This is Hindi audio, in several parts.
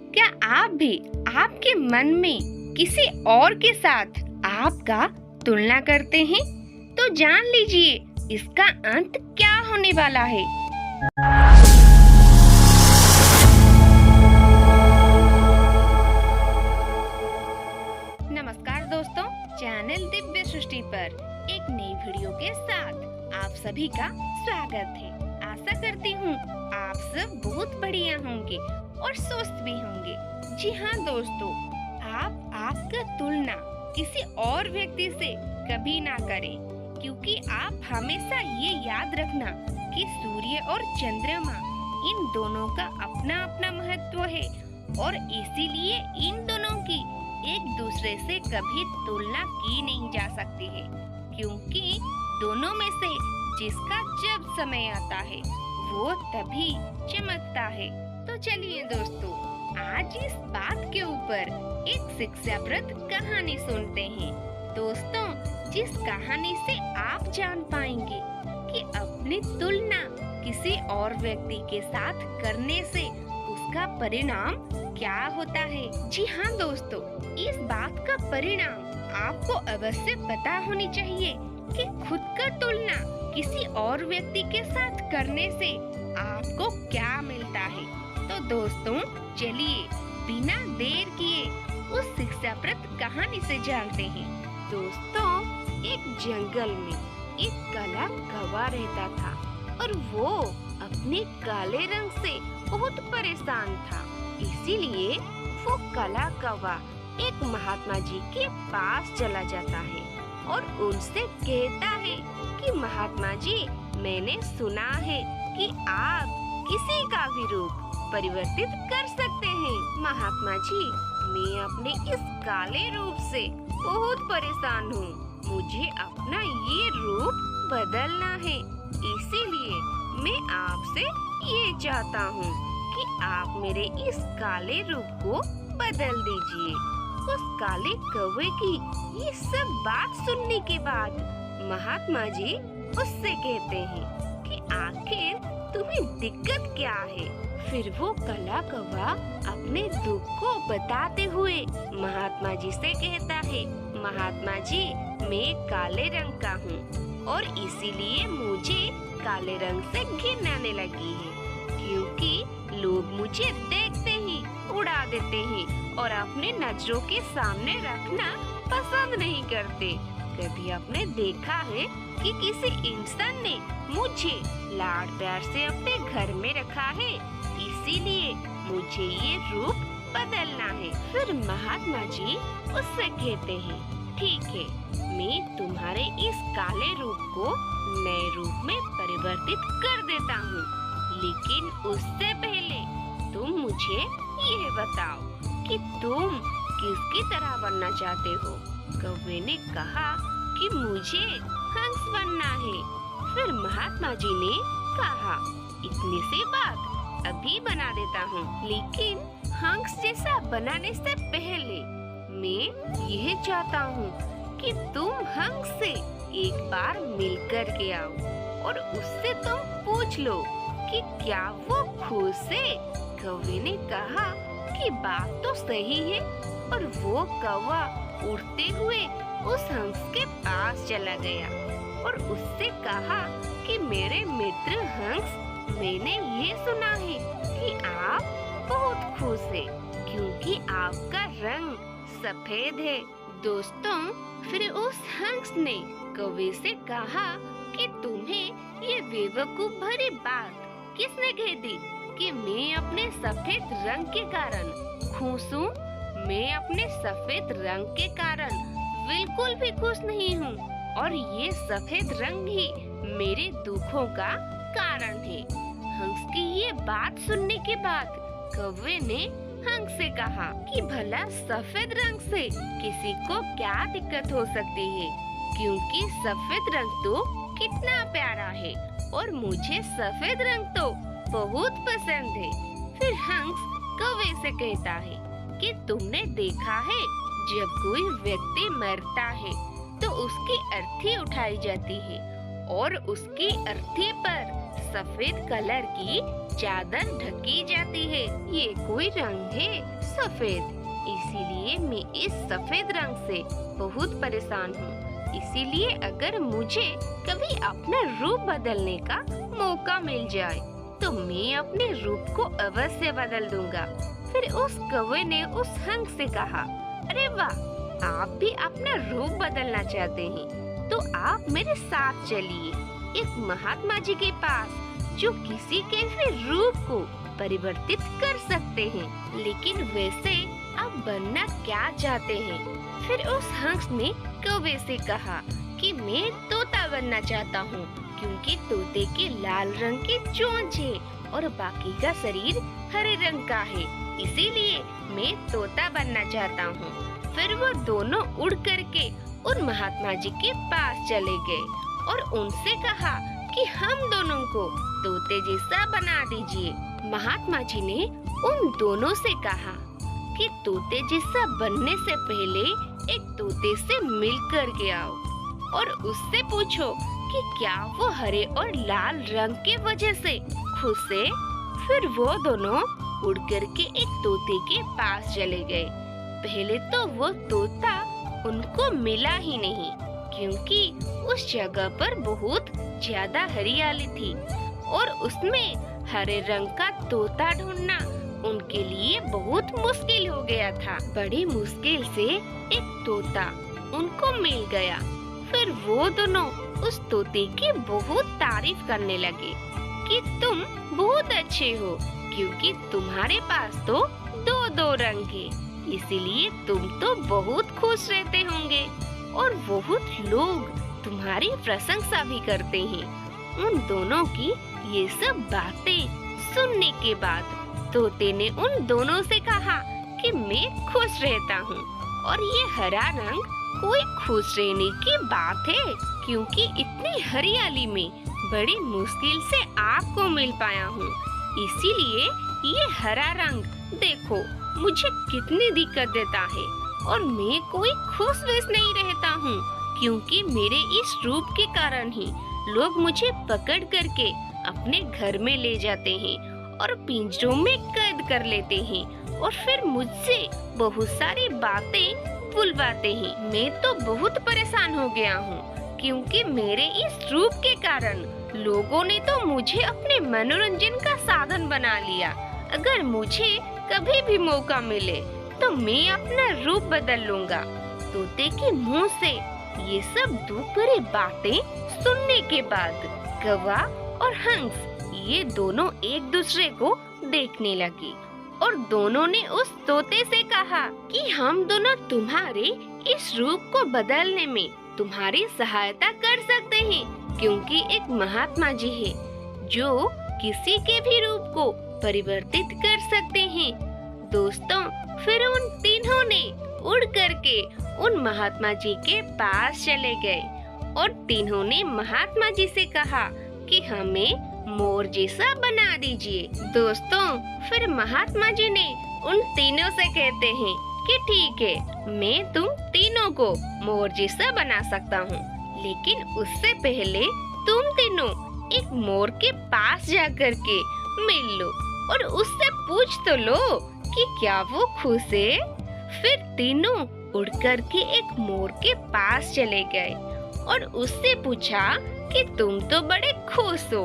क्या आप भी आपके मन में किसी और के साथ आपका तुलना करते हैं? तो जान लीजिए इसका अंत क्या होने वाला है। नमस्कार दोस्तों, चैनल दिव्य सृष्टि पर एक नई वीडियो के साथ आप सभी का स्वागत है। आशा करती हूँ आप सब बहुत बढ़िया होंगे और स्वस्थ भी होंगे। जी हाँ दोस्तों, आप आपका तुलना किसी और व्यक्ति से कभी ना करें, क्योंकि आप हमेशा ये याद रखना कि सूर्य और चंद्रमा इन दोनों का अपना अपना महत्व है और इसीलिए इन दोनों की एक दूसरे से कभी तुलना की नहीं जा सकती है, क्योंकि दोनों में से जिसका जब समय आता है वो तभी चमकता है। तो चलिए दोस्तों, आज इस बात के ऊपर एक शिक्षाप्रद कहानी सुनते हैं। दोस्तों, जिस कहानी से आप जान पाएंगे कि अपनी तुलना किसी और व्यक्ति के साथ करने से उसका परिणाम क्या होता है। जी हाँ दोस्तों, इस बात का परिणाम आपको अवश्य पता होनी चाहिए कि खुद का तुलना किसी और व्यक्ति के साथ करने से आपको क्या मिलता है। तो दोस्तों, चलिए बिना देर किए उस शिक्षाप्रद कहानी से जानते हैं। दोस्तों, एक जंगल में एक काला कौवा रहता था और वो अपने काले रंग से बहुत परेशान था। इसीलिए वो काला कौवा एक महात्मा जी के पास चला जाता है और उनसे कहता है कि महात्मा जी, मैंने सुना है कि आप किसी का भी रूप परिवर्तित कर सकते हैं। महात्मा जी, मैं अपने इस काले रूप से बहुत परेशान हूँ। मुझे अपना ये रूप बदलना है। इसीलिए मैं आपसे ये चाहता हूँ कि आप मेरे इस काले रूप को बदल दीजिए। उस काले कौवे की ये सब बात सुनने के बाद महात्मा जी उससे कहते हैं कि आखिर तुम्हें दिक्कत क्या है। फिर वो काला कौवा अपने दुख को बताते हुए महात्मा जी से कहता है, महात्मा जी, मैं काले रंग का हूँ और इसीलिए मुझे काले रंग से घिन आने लगी है, क्योंकि लोग मुझे देखते ही उड़ा देते हैं और अपने नजरों के सामने रखना पसंद नहीं करते। कभी आपने देखा है कि किसी इंसान ने मुझे लाड प्यार से अपने घर में रखा है, इसीलिए मुझे ये रूप बदलना है। फिर महात्मा जी उससे कहते हैं, ठीक है, मैं तुम्हारे इस काले रूप को नए रूप में परिवर्तित कर देता हूँ, लेकिन उससे पहले तुम मुझे ये बताओ कि तुम किसकी तरह बनना चाहते हो। कौवे ने कहा कि मुझे हंस बनना है। फिर महात्मा जी ने कहा, इतनी सी बात अभी बना देता हूँ, लेकिन हंस जैसा बनाने से पहले मैं यह चाहता हूँ कि तुम हंस से एक बार मिलकर के आओ और उससे तुम पूछ लो कि क्या वो खुश है। कौवे ने कहा कि बात तो सही है, और वो कौवा उड़ते हुए उस हंस के पास चला गया और उससे कहा कि मेरे मित्र हंस, मैंने ये सुना है कि आप बहुत खुश हैं क्योंकि आपका रंग सफेद है। दोस्तों, फिर उस हंस ने कौवे से कहा कि तुम्हें ये बेवकूफ भरी बात किसने कह दी कि मैं अपने सफेद रंग के कारण खुश हूँ। मैं अपने सफेद रंग के कारण बिल्कुल भी खुश नहीं हूँ और ये सफेद रंग ही मेरे दुखों का कारण है। हंस की ये बात सुनने के बाद कौवे ने हंस से कहा कि भला सफेद रंग से किसी को क्या दिक्कत हो सकती है, क्योंकि सफेद रंग तो कितना प्यारा है और मुझे सफेद रंग तो बहुत पसंद है। फिर हंस कौवे से कहता है कि तुमने देखा है, जब कोई व्यक्ति मरता है तो उसकी अर्थी उठाई जाती है और उसकी अर्थी पर सफेद कलर की चादर ढकी जाती है। ये कोई रंग है सफेद, इसीलिए मैं इस सफेद रंग से बहुत परेशान हूँ। इसीलिए अगर मुझे कभी अपना रूप बदलने का मौका मिल जाए तो मैं अपने रूप को अवश्य बदल दूंगा। फिर उस कौवे ने उस हंस से कहा, अरे वाह, आप भी अपना रूप बदलना चाहते हैं तो आप मेरे साथ चलिए एक महात्मा जी के पास जो किसी के भी रूप को परिवर्तित कर सकते हैं। लेकिन वैसे आप बनना क्या चाहते हैं? फिर उस हंस ने कौवे से कहा कि मैं तोता बनना चाहता हूँ, क्योंकि तोते के लाल रंग की चोंच है और बाकी का शरीर हरे रंग का है, इसीलिए मैं तोता बनना चाहता हूँ। फिर वो दोनों उड़ करके उन महात्मा जी के पास चले गए और उनसे कहा कि हम दोनों को तोते जैसा बना दीजिए। महात्मा जी ने उन दोनों से कहा कि तोते जैसा बनने से पहले एक तोते से मिल कर के आओ और उससे पूछो कि क्या वो हरे और लाल रंग के वजह से खुश है। फिर वो दोनों उड़ करके एक तोते के पास चले गए। पहले तो वो तोता उनको मिला ही नहीं, क्योंकि उस जगह पर बहुत ज्यादा हरियाली थी और उसमें हरे रंग का तोता ढूंढना उनके लिए बहुत मुश्किल हो गया था। बड़ी मुश्किल से एक तोता उनको मिल गया। फिर वो दोनों उस तोते की बहुत तारीफ करने लगे कि तुम बहुत अच्छे हो, क्योंकि तुम्हारे पास तो दो दो रंग है, इसीलिए तुम तो बहुत खुश रहते होंगे और बहुत लोग तुम्हारी प्रशंसा भी करते हैं। उन दोनों की ये सब बातें सुनने के बाद तोते ने उन दोनों से कहा कि मैं खुश रहता हूँ और ये हरा रंग कोई खुश रहने की बात है, क्योंकि इतनी हरियाली में बड़ी मुश्किल से आपको मिल पाया हूँ। इसीलिए ये हरा रंग देखो मुझे कितनी दिक्कत देता है और मैं कोई खुश वैस नहीं रहता हूँ, क्योंकि मेरे इस रूप के कारण ही लोग मुझे पकड़ करके अपने घर में ले जाते हैं और पिंजरों में कैद कर लेते हैं और फिर मुझसे बहुत सारी बातें बुलवाते हैं। मैं तो बहुत परेशान हो गया हूँ, क्योंकि मेरे इस रूप के कारण लोगों ने तो मुझे अपने मनोरंजन का साधन बना लिया। अगर मुझे कभी भी मौका मिले तो मैं अपना रूप बदल लूंगा। तोते के मुंह से ये सब दुख भरी बातें सुनने के बाद कौवा और हंस ये दोनों एक दूसरे को देखने लगे और दोनों ने उस तोते से कहा कि हम दोनों तुम्हारे इस रूप को बदलने में तुम्हारी सहायता कर सकते हैं, क्योंकि एक महात्मा जी है जो किसी के भी रूप को परिवर्तित कर सकते हैं। दोस्तों, फिर उन तीनों ने उड़ करके उन महात्मा जी के पास चले गए और तीनों ने महात्मा जी से कहा कि हमें मोर जैसा बना दीजिए। दोस्तों, फिर महात्मा जी ने उन तीनों से कहते हैं कि ठीक है, मैं तुम तीनों को मोर जैसा बना सकता हूँ, लेकिन उससे पहले तुम तीनों एक मोर के पास जाकर के मिल लो और उससे पूछ तो लो कि क्या वो खुश है। फिर तीनों उड़ करके एक मोर के पास चले गए और उससे पूछा कि तुम तो बड़े खुश हो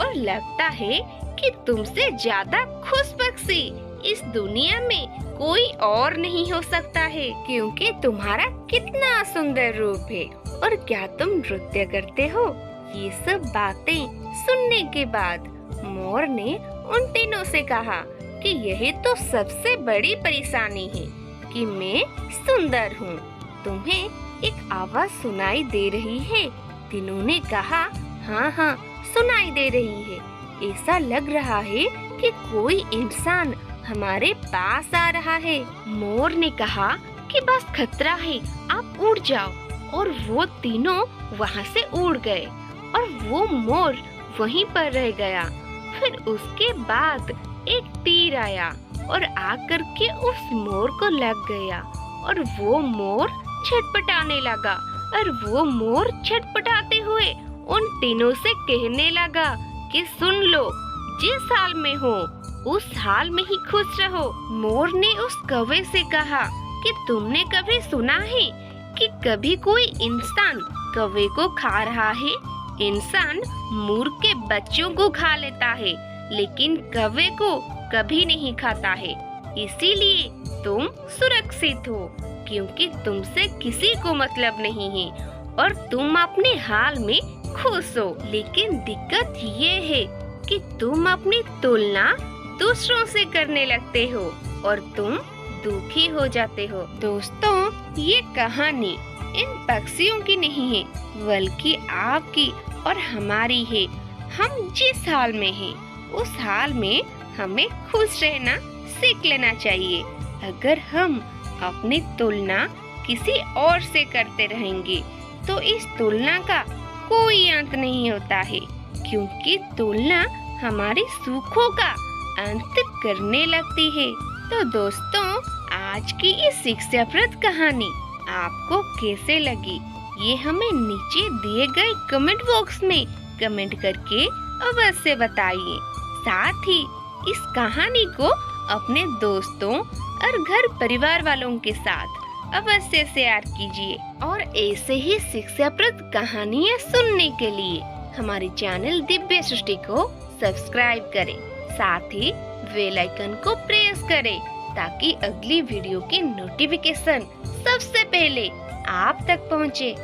और लगता है कि तुमसे ज्यादा खुश पक्षी इस दुनिया में कोई और नहीं हो सकता है, क्योंकि तुम्हारा कितना सुंदर रूप है और क्या तुम नृत्य करते हो। ये सब बातें सुनने के बाद मोर ने उन तीनों से कहा कि यही तो सबसे बड़ी परेशानी है कि मैं सुंदर हूँ। तुम्हें एक आवाज सुनाई दे रही है? तीनों ने कहा हाँ हाँ सुनाई दे रही है। ऐसा लग रहा है कि कोई इंसान हमारे पास आ रहा है। मोर ने कहा कि बस खतरा है, आप उड़ जाओ। और वो तीनों वहाँ से उड़ गए और वो मोर वहीं पर रह गया। फिर उसके बाद एक तीर आया और आकर के उस मोर को लग गया और वो मोर छटपटाने लगा और वो मोर छटपटाते हुए उन तीनों से कहने लगा कि सुन लो, जिस हाल में हो उस हाल में ही खुश रहो। मोर ने उस कौवे से कहा कि तुमने कभी सुना है कि कभी कोई इंसान कौवे को खा रहा है? इंसान मोर के बच्चों को खा लेता है, लेकिन कौवे को कभी नहीं खाता है। इसीलिए तुम सुरक्षित हो, क्योंकि तुमसे किसी को मतलब नहीं है और तुम अपने हाल में खुश हो। लेकिन दिक्कत ये है कि तुम अपनी तुलना दूसरों से करने लगते हो और तुम दुखी हो जाते हो। दोस्तों, ये कहानी इन पक्षियों की नहीं है, बल्कि आपकी और हमारी है। हम जिस हाल में हैं, उस हाल में हमें खुश रहना सीख लेना चाहिए। अगर हम अपनी तुलना किसी और से करते रहेंगे तो इस तुलना का कोई अंत नहीं होता है, क्योंकि तुलना हमारे सुखों का अंत करने लगती है। तो दोस्तों, आज की इस शिक्षाप्रद कहानी आपको कैसे लगी, ये हमें नीचे दिए गए कमेंट बॉक्स में कमेंट करके अवश्य बताइए। साथ ही इस कहानी को अपने दोस्तों और घर परिवार वालों के साथ अवश्य शेयर कीजिए और ऐसे ही शिक्षाप्रद कहानियाँ सुनने के लिए हमारे चैनल दिव्य सृष्टि को सब्सक्राइब करें। साथ ही बेल आइकन को प्रेस करें ताकि अगली वीडियो की नोटिफिकेशन सबसे पहले आप तक पहुँचे।